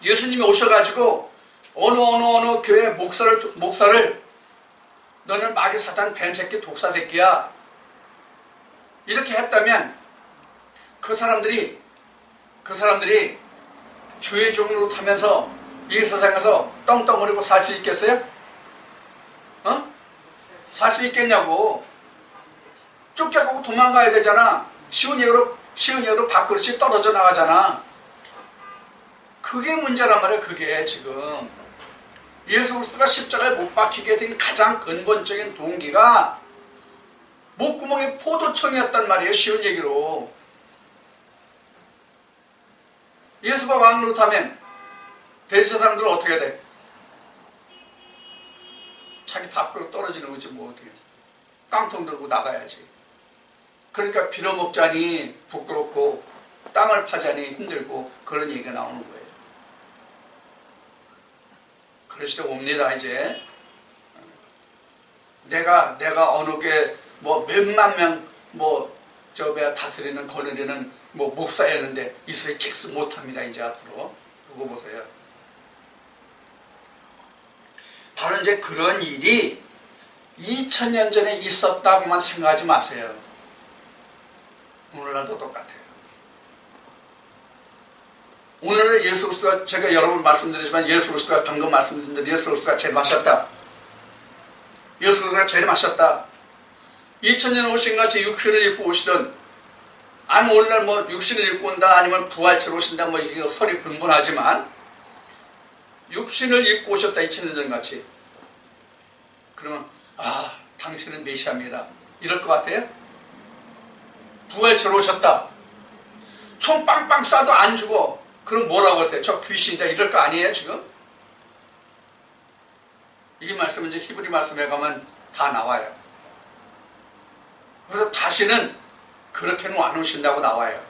예수님이 오셔가지고 어느 교회 목사를 너는 마귀 사단 뱀새끼 독사새끼야 이렇게 했다면 그 사람들이 주의 종으로 타면서 이 세상에서 떵떵거리고 살 수 있겠어요? 살 수 있겠냐고. 쫓겨가고 도망가야 되잖아. 쉬운 예로 밥그릇이 떨어져 나가잖아. 그게 문제란 말이야. 그게 지금 예수 그리스도가 십자가에 못 박히게 된 가장 근본적인 동기가 목구멍에 포도청이었단 말이에요. 쉬운 얘기로. 예수가 왕으로 타면 대제사장들은 어떻게 돼? 자기 밥그릇 떨어지는 거지 뭐 어떻게. 깡통 들고 나가야지. 그러니까 빌어먹자니 부끄럽고 땅을 파자니 힘들고 그런 얘기가 나오는 거예요. 그럴 수도 옵니다. 이제 내가 어느 게 뭐 몇만 명 다스리는 거느리는 목사였는데 이 소리 찍스 못합니다. 이제 앞으로 그거 보세요. 바로 이제 그런 일이 2000년 전에 있었다고만 생각하지 마세요. 오늘날도 똑같아요. 오늘날 예수 그리스도가 제가 여러 번 말씀드리지만 예수 그리스도가 방금 말씀드린 대로 예수 그리스도가 재림하셨다. 예수 그리스도가 재림하셨다. 2000년 오신 같이 육신을 입고 오시던 아니 오늘날 육신을 입고 온다 아니면 부활체로 오신다 이게 설이 분분하지만 육신을 입고 오셨다 2000년 전 같이. 그러면 당신은 메시아입니다. 이럴 것 같아요? 부활체로 오셨다. 총 빵빵 쏴도 안 죽어. 그럼 뭐라고 하세요? 저 귀신이다 이럴 거 아니에요 지금? 이 말씀은 이제 히브리 말씀에 가면 다 나와요. 그래서 다시는 그렇게는 안 오신다고 나와요.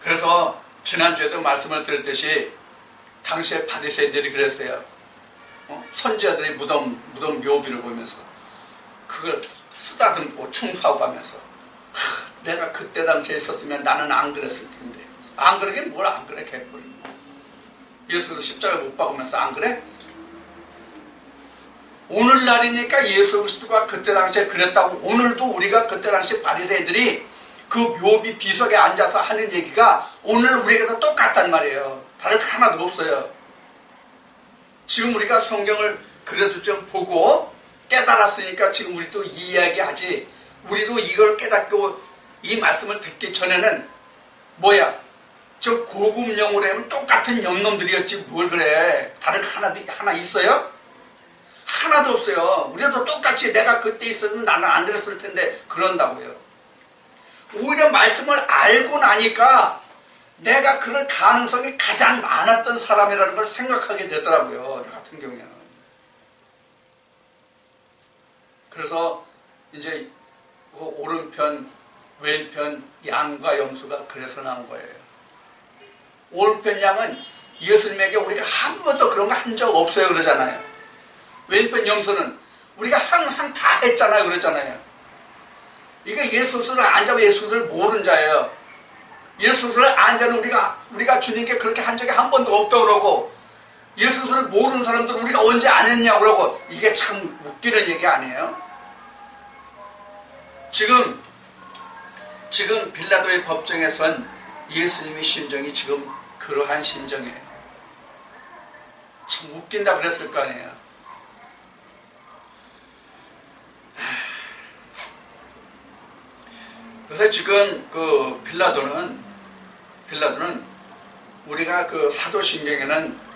그래서 지난주에도 말씀을 드렸듯이 당시에 바리새인들이 그랬어요. 선지자들이 무덤 묘비를 보면서 그걸 쓰다듬고 청소하고 하면서 내가 그때 당시에 있었으면 나는 안 그랬을 텐데. 안 그러긴 뭘 안 그래 개뿔. 예수도 십자가를 못 박으면서 안 그래? 오늘날이니까 예수 그리스도가 그때 당시에 그랬다고 오늘도 우리가 그때 당시 바리새인들이 그 묘비 비석에 앉아서 하는 얘기가 오늘 우리에게도 똑같단 말이에요. 다를 거 하나도 없어요. 지금 우리가 성경을 그래도 좀 보고 깨달았으니까 지금 우리도 이야기하지. 우리도 이걸 깨닫고 이 말씀을 듣기 전에는 뭐야? 저 고급 영어로 하면 똑같은 영놈들이었지 뭘 그래. 다를 거 하나 있어요? 하나도 없어요. 우리도 똑같이 내가 그때 있었으면 나는 안 그랬을 텐데 그런다고요. 오히려 말씀을 알고 나니까 내가 그럴 가능성이 가장 많았던 사람이라는 걸 생각하게 되더라고요. 나 같은 경우에는. 그래서 이제 오른편, 왼편 양과 염소가 그래서 나온 거예요. 오른편 양은 예수님에게 우리가 한 번도 그런 거 한 적 없어요 그러잖아요. 왼편 염소는 우리가 항상 다 했잖아요 그랬잖아요. 이게 예수를 안 잡아 예수를 모르는 자예요. 예수를 안 자는 우리가 주님께 그렇게 한 적이 한 번도 없다고 그러고 예수를 모르는 사람들은 우리가 언제 안 했냐고 그러고 이게 참 웃기는 얘기 아니에요? 지금 빌라도의 법정에선 예수님의 심정이 지금 그러한 심정이에요. 참 웃긴다 그랬을 거 아니에요. 그래서 지금 그 빌라도는 우리가 그 사도신경에는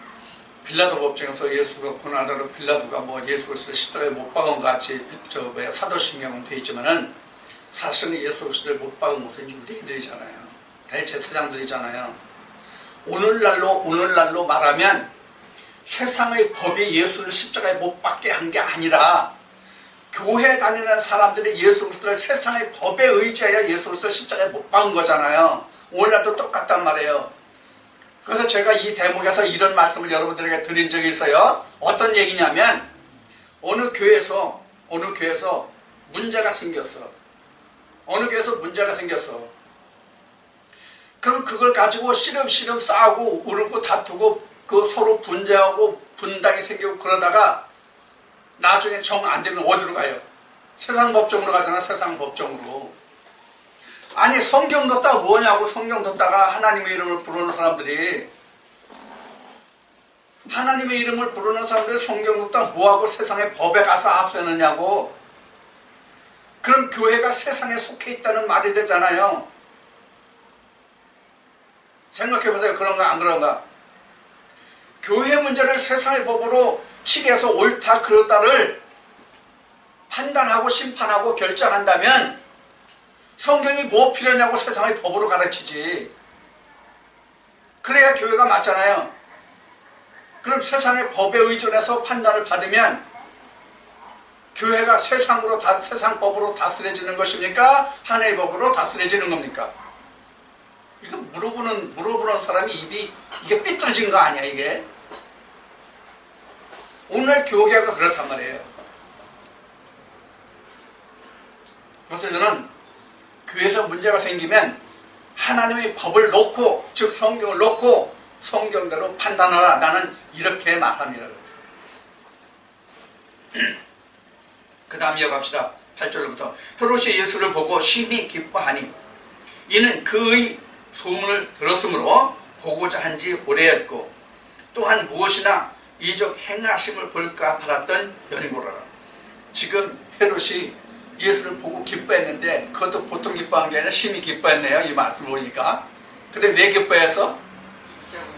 빌라도 법정에서 예수가 고난하다로 빌라도가 뭐 예수 그리스도를 십자가에 못 박은 것 같이 사도신경은 돼 있지만은 사실은 예수 그리스도를 못 박은 것은 유대인들이잖아요. 대제사장들이잖아요. 오늘날로 말하면 세상의 법이 예수를 십자가에 못 박게 한 게 아니라 교회 다니는 사람들이 예수 그리스도를 세상의 법에 의지하여 예수 그리스도를 십자가에 못 박은 거잖아요. 오늘날도 똑같단 말이에요. 그래서 제가 이 대목에서 이런 말씀을 여러분들에게 드린 적이 있어요. 어떤 얘기냐면 어느 교회에서 문제가 생겼어. 그럼 그걸 가지고 시름시름 싸우고 울고 다투고 그 서로 분쟁하고 분당이 생기고 그러다가 나중에 정 안 되면 어디로 가요? 세상 법정으로 가잖아. 세상 법정으로. 아니 성경 뒀다가 뭐냐고. 성경 뒀다가 하나님의 이름을 부르는 사람들이 성경 뒀다가 뭐하고 세상의 법에 가서 합수하느냐고. 그럼 교회가 세상에 속해 있다는 말이 되잖아요. 생각해보세요. 그런가 안 그런가? 교회 문제를 세상의 법으로 치리해서 옳다 그렇다를 판단하고 심판하고 결정한다면 성경이 뭐 필요하냐고 세상의 법으로 가르치지. 그래야 교회가 맞잖아요. 그럼 세상의 법에 의존해서 판단을 받으면 교회가 세상 법으로 다스려지는 것입니까? 하나님의 법으로 다스려지는 겁니까? 이거 물어보는 사람이 입이 이게 삐뚤어진 거 아니야 이게? 오늘 교회가 그렇단 말이에요. 그래서 저는 교회에서 문제가 생기면 하나님의 법을 놓고 즉 성경을 놓고 성경대로 판단하라. 나는 이렇게 말합니다. 그 다음 이어갑시다. 8절부터 헤롯이 예수를 보고 심히 기뻐하니 이는 그의 소문을 들었으므로 보고자 한지 오래였고 또한 무엇이나 이적 행하심을 볼까 바랐던 연고라라. 지금 헤롯이 예수를 보고 기뻐했는데 그것도 보통 기뻐한 게 아니라 심히 기뻐했네요. 이 말씀을 보니까. 근데 왜 기뻐해서?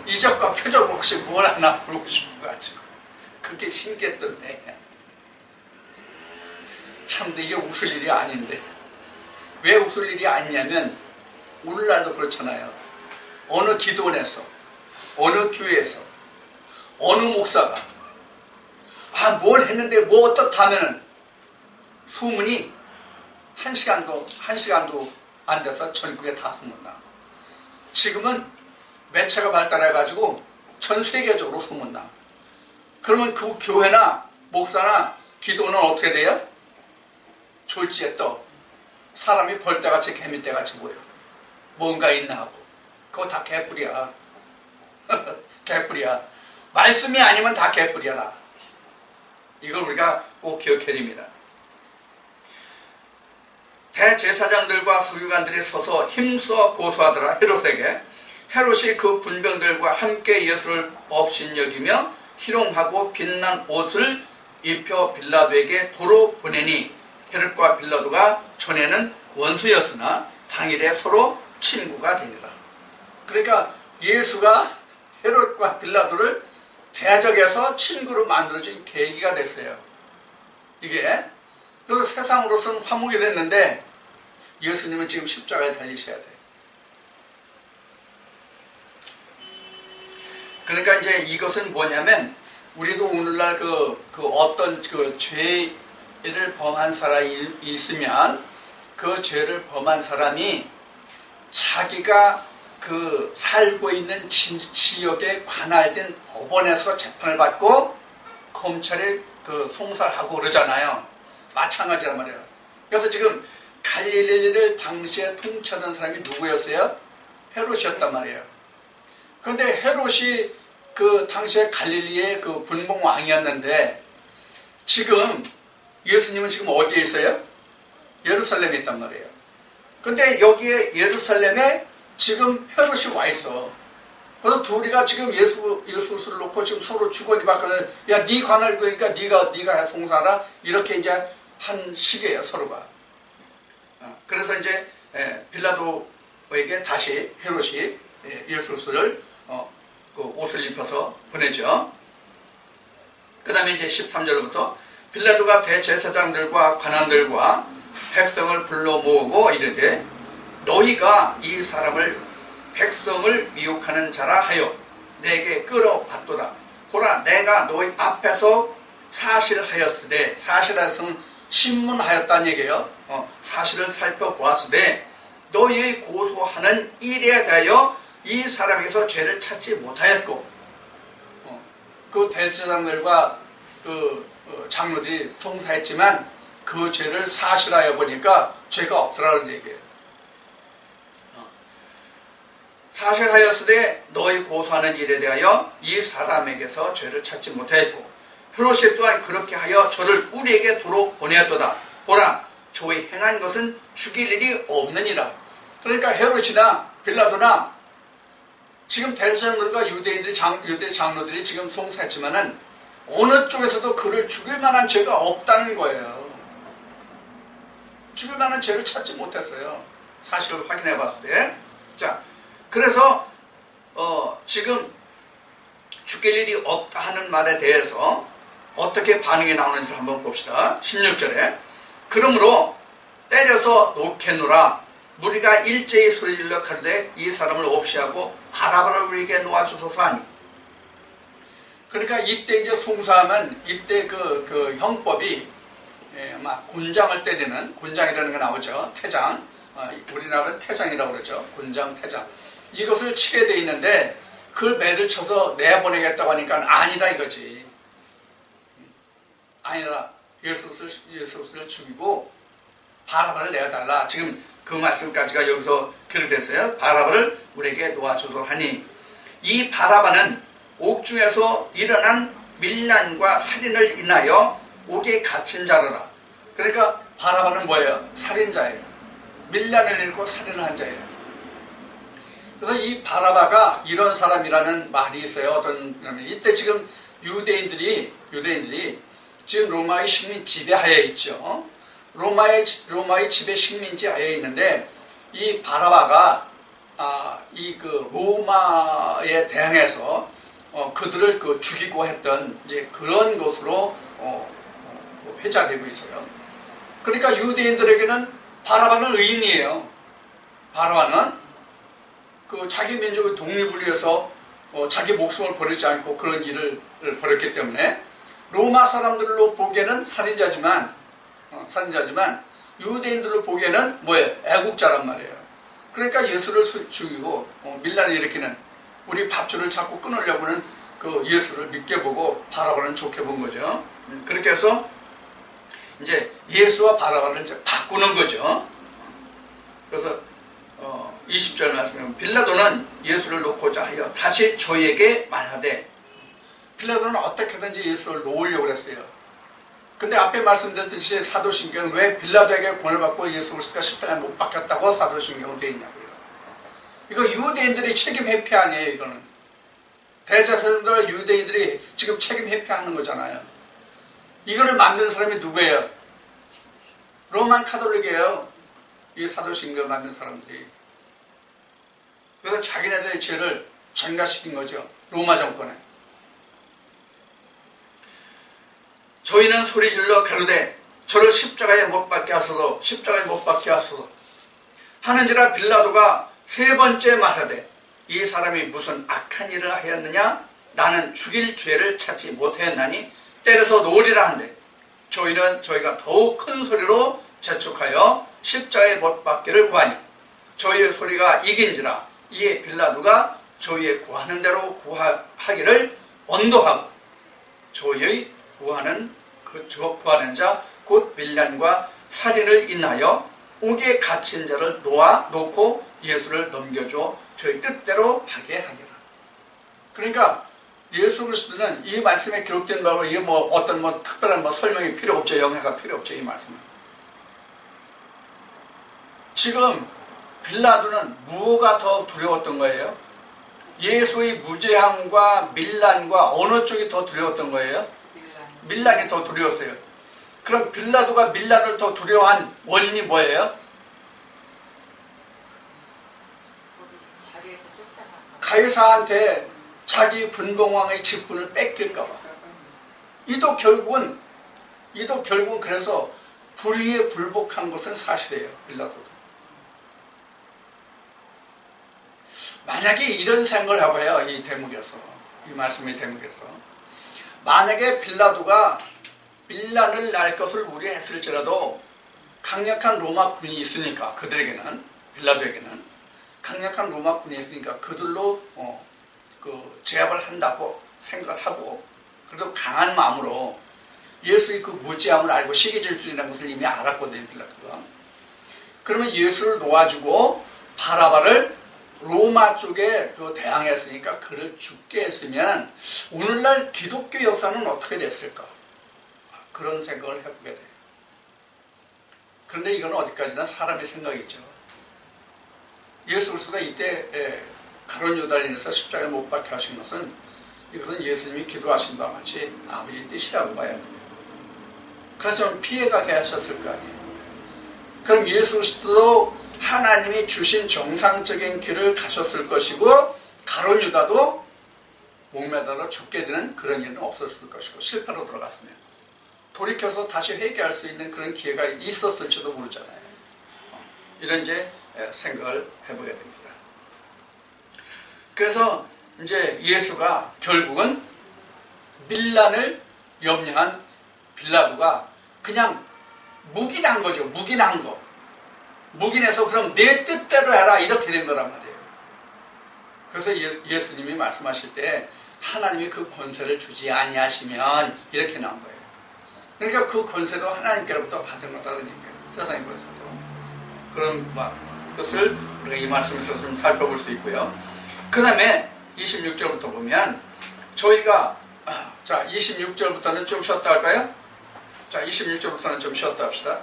이적과 표적 혹시 뭘 하나 보고 싶어가지고 그게 신기했던 애. 참 이게 웃을 일이 아닌데 왜 웃을 일이 아니냐면 오늘날도 그렇잖아요. 어느 기도원에서 어느 교회에서 어느 목사가 뭘 했는데 뭐 어떻다면은 소문이 한 시간도 안 돼서 전국에 다 소문나. 지금은 매체가 발달해가지고 전 세계적으로 소문나. 그러면 그 교회나 목사나 기도는 어떻게 돼요? 졸지에 떠. 사람이 벌떼같이 개미떼같이 보여. 뭔가 있나 하고. 그거 다 개뿔이야. 개뿔이야. 말씀이 아니면 다 개뿔이야 다. 이걸 우리가 꼭 기억해야 됩니다. 대제사장들과 서기관들이 서서 힘써 고소하더라 헤롯에게. 헤롯이 그 군병들과 함께 예수를 업신여기며 희롱하고 빛난 옷을 입혀 빌라도에게 도로 보내니 헤롯과 빌라도가 전에는 원수였으나 당일에 서로 친구가 되니라. 그러니까 예수가 헤롯과 빌라도를 대적해서 친구로 만들어진 계기가 됐어요. 이게 그래서 세상으로서는 화목이 됐는데 예수님은 지금 십자가에 달리셔야 돼요. 그러니까 이제 이것은 뭐냐면 우리도 오늘날 그 어떤 그 죄를 범한 사람이 있으면 그 죄를 범한 사람이 자기가 그 살고 있는 지역에 관할된 법원에서 재판을 받고 검찰에 그 송사하고 그러잖아요. 마찬가지란 말이에요. 그래서 지금 갈릴리를 당시에 통치하던 사람이 누구였어요? 헤롯이었단 말이에요. 그런데 헤롯이 그 당시에 갈릴리의 그 분봉왕이었는데 지금 예수님은 지금 어디에 있어요? 예루살렘에 있단 말이에요. 근데 여기에 예루살렘에 지금 헤롯이 와 있어. 그래서 둘이가 지금 예수를 놓고 지금 서로 주거니 받거니 야, 네 관할 구니까 네가 송사하라 이렇게 이제 한 시기예요 서로가. 그래서 이제 빌라도에게 다시 헤롯이 예수를 그 옷을 입혀서 보내죠. 그 다음에 이제 13절부터 빌라도가 대제사장들과 관원들과 백성을 불러 모으고 이르되 너희가 이 사람을 백성을 미혹하는 자라 하여 내게 끌어왔도다. 보라 내가 너희 앞에서 사실하였으되 사실하였으면 신문하였다는 얘기예요. 사실을 살펴보았으되 너희의 고소하는 일에 대하여 이 사람에게서 죄를 찾지 못하였고 그 대제사장들과 그 장로들이 송사했지만 그 죄를 사실하여 보니까 죄가 없더라는 얘기예요. 사실하였으되 너희 고소하는 일에 대하여 이 사람에게서 죄를 찾지 못하였고 헤롯이 또한 그렇게 하여 저를 우리에게 도로 보내었도다. 보라 저희 행한 것은 죽일 일이 없느니라. 그러니까 헤롯이나 빌라도나 지금 대제사장들과 유대 장로들이 지금 송사했지만은 어느 쪽에서도 그를 죽일 만한 죄가 없다는 거예요. 죽일 만한 죄를 찾지 못했어요. 사실을 확인해 봤을 때. 자, 그래서 지금 죽일 일이 없다 하는 말에 대해서 어떻게 반응이 나오는지 한번 봅시다. 16절에 그러므로 때려서 놓겠노라. 무리가 일제히 소리질러 가로되 이 사람을 없이하고 바라바를 우리에게 놓아주소서 하니. 그러니까 이때 이제 송사하면 이때 그 형법이 막 곤장을 때리는 곤장이라는 게 나오죠. 태장. 우리나라는 태장이라고 그러죠. 곤장, 태장. 이것을 치게 돼 있는데 그걸 매를 쳐서 내보내겠다고 하니까 아니다 이거지. 아니다. 예수를 죽이고 바라바를 내어달라. 지금 그 말씀까지가 여기서 기록됐어요. 바라바를 우리에게 놓아주소 하니 이 바라바는 옥중에서 일어난 밀란과 살인을 인하여 옥에 갇힌 자로라. 그러니까 바라바는 뭐예요? 살인자예요. 밀란을 일으키고 살인을 한 자예요. 그래서 이 바라바가 이런 사람이라는 말이 있어요. 어떤 이때 지금 유대인들이 지금 로마의 식민 지배하에 있죠. 로마의 지배 식민지 하에 있는데 이 바라바가 이 그 로마에 대항해서 그들을 죽이고 했던 이제 그런 것으로 회자되고 있어요. 그러니까 유대인들에게는 바라바는 의인이에요. 바라바는 그 자기 민족의 독립을 위해서 자기 목숨을 버리지 않고 그런 일을 벌였기 때문에 로마 사람들로 보기에는 살인자지만 유대인들로 보기에는 뭐예요? 애국자란 말이에요. 그러니까 예수를 죽이고 밀란을 일으키는 우리 밧줄을 자꾸 끊으려고는 그 예수를 믿게 보고 바라바는 좋게 본 거죠. 그렇게 해서 이제 예수와 바라바를 이제 바꾸는 거죠. 그래서 20절 말씀에 빌라도는 예수를 놓고자 하여 다시 저에게 말하되, 빌라도는 어떻게든지 예수를 놓으려고 했어요. 근데 앞에 말씀드렸듯이 사도신경은 왜 빌라도에게 권을 받고 예수 그리스도가 십자가에 못 박혔다고 사도신경은 되어 있냐고요. 이거 유대인들이 책임 회피 아니에요. 이거는 대제사장들 유대인들이 지금 책임 회피하는 거잖아요. 이거를 만든 사람이 누구예요? 로만 카톨릭이에요. 이 사도신경 만든 사람들이. 그래서 자기네들의 죄를 전가시킨 거죠. 로마 정권에. 저희는 소리질러 가로되 저를 십자가에 못 박게 하소서, 십자가에 못 박게 하소서 하는지라 빌라도가 세 번째 말하되, 이 사람이 무슨 악한 일을 하였느냐? 나는 죽일 죄를 찾지 못하였나니 때려서 놓으리라 한데, 저희가 더욱 큰 소리로 재촉하여 십자가에 못 박기를 구하니 저희의 소리가 이긴지라. 이에 빌라도가 저희의 구하는 대로 구하기를 언도하고, 저희의 구하는 자 곧 밀란과 살인을 인하여 옥에 갇힌 자를 놓고 예수를 넘겨줘 저희 뜻대로 하게 하니라. 그러니까 예수 그리스도는 이 말씀에 기록된 바로 이게 어떤 특별한 설명이 필요 없죠. 영해가 필요 없죠. 이 말씀은. 지금 빌라도는 무엇가 더 두려웠던 거예요? 예수의 무죄함과 밀란과 어느 쪽이 더 두려웠던 거예요? 밀란이 더 두려웠어요. 그럼 빌라도가 밀란을 더 두려워한 원인이 뭐예요? 가이사한테 자기 분봉왕의 직분을 뺏길까봐. 이도 결국은 그래서 불의에 굴복한 것은 사실이에요. 빌라도도. 만약에 이런 생각을 해봐요. 이 말씀의 대목에서. 만약에 빌라도가 밀란을 날 것을 우려했을지라도 강력한 로마군이 있으니까, 그들에게는, 빌라도에게는 강력한 로마군이 있으니까 그들로 제압을 한다고 생각을 하고, 그래도 강한 마음으로 예수의 그 무지함을 알고 시기질주의라는 것을 이미 알았거든요. 빌라도가. 그러면 예수를 놓아주고 바라바를 로마 쪽에 대항했으니까 그를 죽게 했으면 오늘날 기독교 역사는 어떻게 됐을까? 그런 생각을 해보게 돼요. 그런데 이건 어디까지나 사람의 생각이죠. 예수 그리스도가 이때 가룟 유다를 인해서 십자가에 못 박혀 하신 것은, 이것은 예수님이 기도하신 바와 같이 아버지의 뜻이라고 봐야 돼요. 그렇지만 피해가게 하셨을 거 아니에요. 그럼 예수 그리스도도 하나님이 주신 정상적인 길을 가셨을 것이고, 가룟 유다도 목매달아 죽게 되는 그런 일은 없었을 것이고, 실패로 들어갔으면 돌이켜서 다시 회개할 수 있는 그런 기회가 있었을지도 모르잖아요. 이런 이제 생각을 해보게 됩니다. 그래서 이제 예수가 결국은 밀란을 염려한 빌라도가 그냥 묵인한 거죠. 묵인한 거. 묵인해서 그럼 내 뜻대로 해라, 이렇게 된 거란 말이에요. 그래서 예수님이 말씀하실 때 하나님이 그 권세를 주지 아니하시면 이렇게 나온 거예요. 그러니까 그 권세도 하나님께로부터 받은 거다는 얘기예요. 세상의 권세도. 그런 것을 우리가 이 말씀에서 좀 살펴볼 수 있고요. 그 다음에 26절부터 보면 저희가 26절부터는 좀 쉬었다 할까요? 자, 26절부터는 좀 쉬었다 합시다.